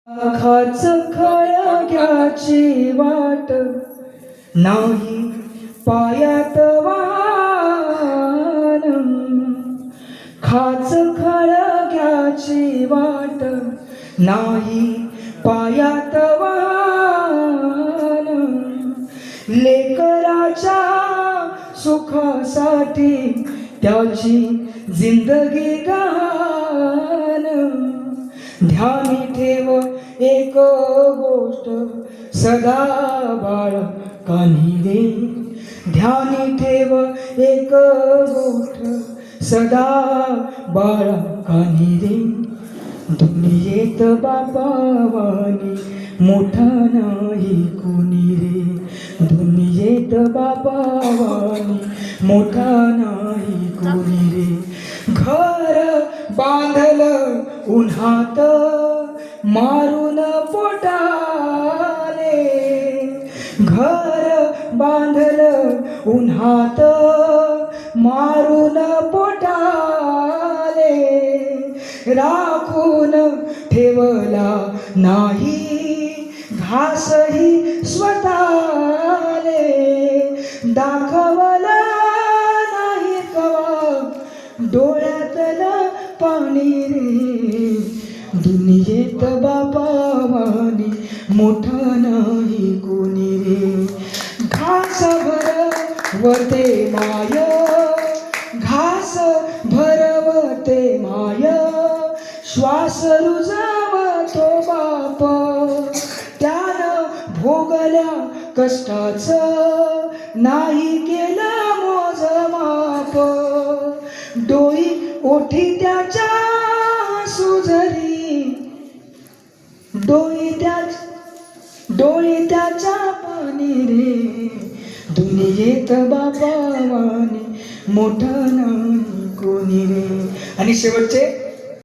खाच खळग्याची वाट नाही पायात वान, खाच खळग्याची वाट नाही पायात वान, लेकराच्या सुखासाठी त्याची जिंदगी गहाण, ध्यानी ठेव एक गोष्ट सदा बाळकानी रे, ध्यानी ठेव एक गोष्ट सदा बाळकानी रे, दुनियेत बापावानी मोठा नाही कोणी रे, दुनियेत बापावानी मोठा नाही कोणी रे, घर बांधलं उन्हात मारून पोटाले, घर बांधलं उन्हात मारून पोटाले, राखून ठेवला नाही घासही स्वतःले, दाखवला नाही कवा डोळ्यातलं पाणी रे, दुनियेत बापावानी मोठा नाही कोणी रे, घास भरवते माय, घास भरवते माय, श्वास रुजवतो बाप, त्यानं भोगल्या कष्टाचं नाही केलं मोजमाप, डोई ओठी त्याच्या सुजरी, डोई त्याच्या पाणी रे, दुनियेत बापावानी मोठा नाही कोणी रे. आणि शेवटचे